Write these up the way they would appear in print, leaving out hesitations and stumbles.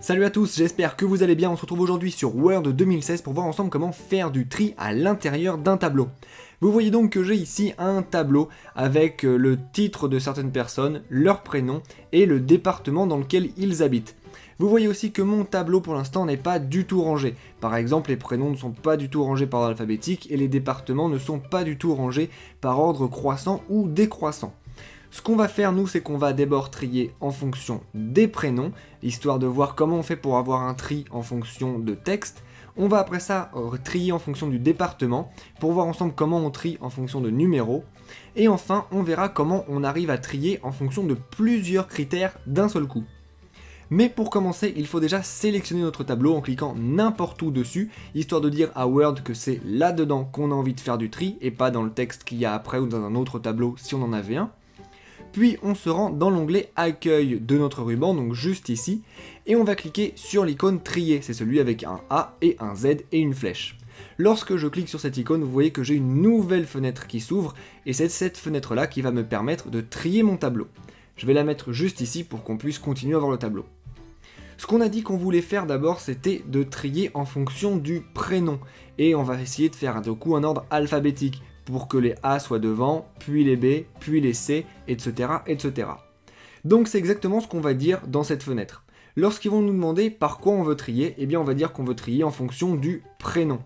Salut à tous, j'espère que vous allez bien. On se retrouve aujourd'hui sur Word 2016 pour voir ensemble comment faire du tri à l'intérieur d'un tableau. Vous voyez donc que j'ai ici un tableau avec le titre de certaines personnes, leur prénom et le département dans lequel ils habitent. Vous voyez aussi que mon tableau pour l'instant n'est pas du tout rangé. Par exemple, les prénoms ne sont pas du tout rangés par ordre alphabétique et les départements ne sont pas du tout rangés par ordre croissant ou décroissant. Ce qu'on va faire nous, c'est qu'on va d'abord trier en fonction des prénoms, histoire de voir comment on fait pour avoir un tri en fonction de texte. On va après ça trier en fonction du département, pour voir ensemble comment on trie en fonction de numéros. Et enfin, on verra comment on arrive à trier en fonction de plusieurs critères d'un seul coup. Mais pour commencer, il faut déjà sélectionner notre tableau en cliquant n'importe où dessus, histoire de dire à Word que c'est là-dedans qu'on a envie de faire du tri, et pas dans le texte qu'il y a après ou dans un autre tableau si on en avait un. Puis on se rend dans l'onglet Accueil de notre ruban, donc juste ici, et on va cliquer sur l'icône Trier, c'est celui avec un A et un Z et une flèche. Lorsque je clique sur cette icône, vous voyez que j'ai une nouvelle fenêtre qui s'ouvre, et c'est cette fenêtre-là qui va me permettre de trier mon tableau. Je vais la mettre juste ici pour qu'on puisse continuer à voir le tableau. Ce qu'on a dit qu'on voulait faire d'abord, c'était de trier en fonction du prénom, et on va essayer de faire du coup un ordre alphabétique, pour que les A soient devant, puis les B, puis les C, etc. etc. Donc c'est exactement ce qu'on va dire dans cette fenêtre. Lorsqu'ils vont nous demander par quoi on veut trier, eh bien on va dire qu'on veut trier en fonction du prénom.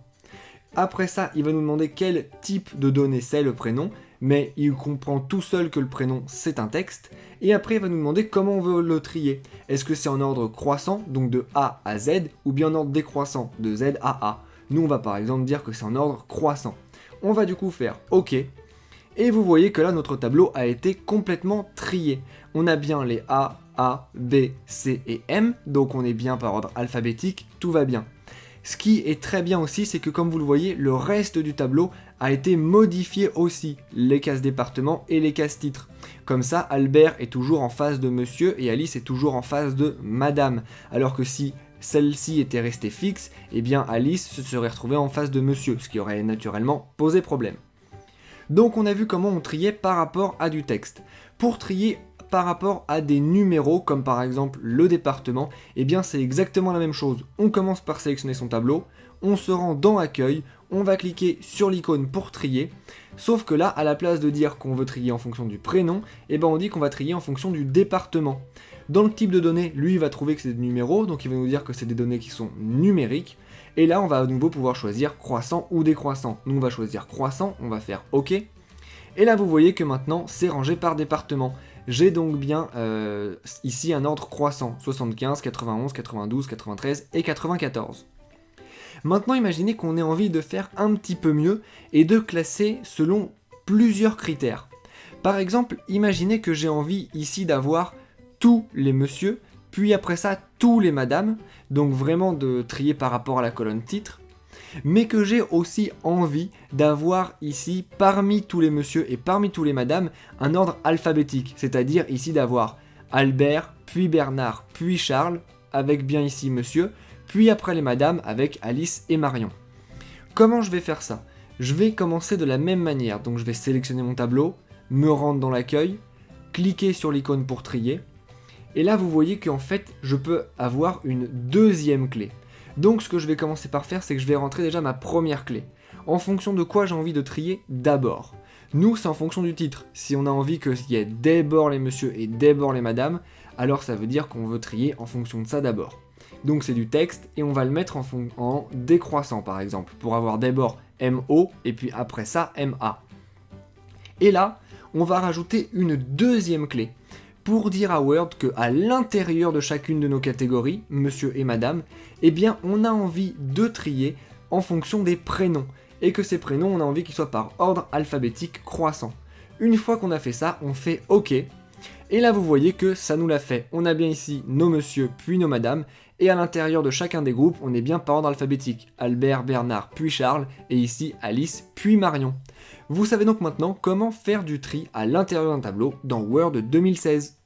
Après ça, il va nous demander quel type de données c'est le prénom, mais il comprend tout seul que le prénom c'est un texte, et après il va nous demander comment on veut le trier. Est-ce que c'est en ordre croissant, donc de A à Z, ou bien en ordre décroissant, de Z à A. Nous on va par exemple dire que c'est en ordre croissant. On va du coup faire OK, et vous voyez que là notre tableau a été complètement trié. On a bien les A, B, C et M, donc on est bien par ordre alphabétique, tout va bien. Ce qui est très bien aussi, c'est que comme vous le voyez, le reste du tableau a été modifié aussi, les cases département et les cases titres. Comme ça, Albert est toujours en face de monsieur et Alice est toujours en face de madame, alors que si celle-ci était restée fixe, eh bien Alice se serait retrouvée en face de monsieur, ce qui aurait naturellement posé problème. Donc on a vu comment on triait par rapport à du texte. Pour trier par rapport à des numéros, comme par exemple le département, eh bien c'est exactement la même chose. On commence par sélectionner son tableau, on se rend dans Accueil, on va cliquer sur l'icône pour trier, sauf que là, à la place de dire qu'on veut trier en fonction du prénom, eh ben on dit qu'on va trier en fonction du département. Dans le type de données, lui il va trouver que c'est des numéros, donc il va nous dire que c'est des données qui sont numériques, et là on va à nouveau pouvoir choisir croissant ou décroissant. Nous on va choisir croissant, on va faire OK, et là vous voyez que maintenant c'est rangé par département. J'ai donc bien ici un ordre croissant, 75, 91, 92, 93 et 94. Maintenant imaginez qu'on ait envie de faire un petit peu mieux et de classer selon plusieurs critères. Par exemple, imaginez que j'ai envie ici d'avoir tous les messieurs, puis après ça tous les madames, donc vraiment de trier par rapport à la colonne titre, mais que j'ai aussi envie d'avoir ici parmi tous les messieurs et parmi tous les madames un ordre alphabétique, c'est-à-dire ici d'avoir Albert, puis Bernard, puis Charles, avec bien ici monsieur, puis après les madames avec Alice et Marion. Comment je vais faire ça? Je vais commencer de la même manière, donc je vais sélectionner mon tableau, me rendre dans l'accueil, cliquer sur l'icône pour trier, et là vous voyez qu'en fait je peux avoir une deuxième clé. Donc ce que je vais commencer par faire, c'est que je vais rentrer déjà ma première clé. En fonction de quoi j'ai envie de trier d'abord. Nous, c'est en fonction du titre. Si on a envie qu'il y ait d'abord les messieurs et d'abord les madames, alors ça veut dire qu'on veut trier en fonction de ça d'abord. Donc c'est du texte et on va le mettre en décroissant par exemple, pour avoir d'abord MO et puis après ça MA. Et là, on va rajouter une deuxième clé pour dire à Word qu'à l'intérieur de chacune de nos catégories, monsieur et madame, eh bien on a envie de trier en fonction des prénoms, et que ces prénoms on a envie qu'ils soient par ordre alphabétique croissant. Une fois qu'on a fait ça, on fait OK, et là vous voyez que ça nous l'a fait. On a bien ici nos messieurs puis nos madames, et à l'intérieur de chacun des groupes, on est bien par ordre alphabétique. Albert, Bernard, puis Charles, et ici Alice, puis Marion. Vous savez donc maintenant comment faire du tri à l'intérieur d'un tableau dans Word 2016.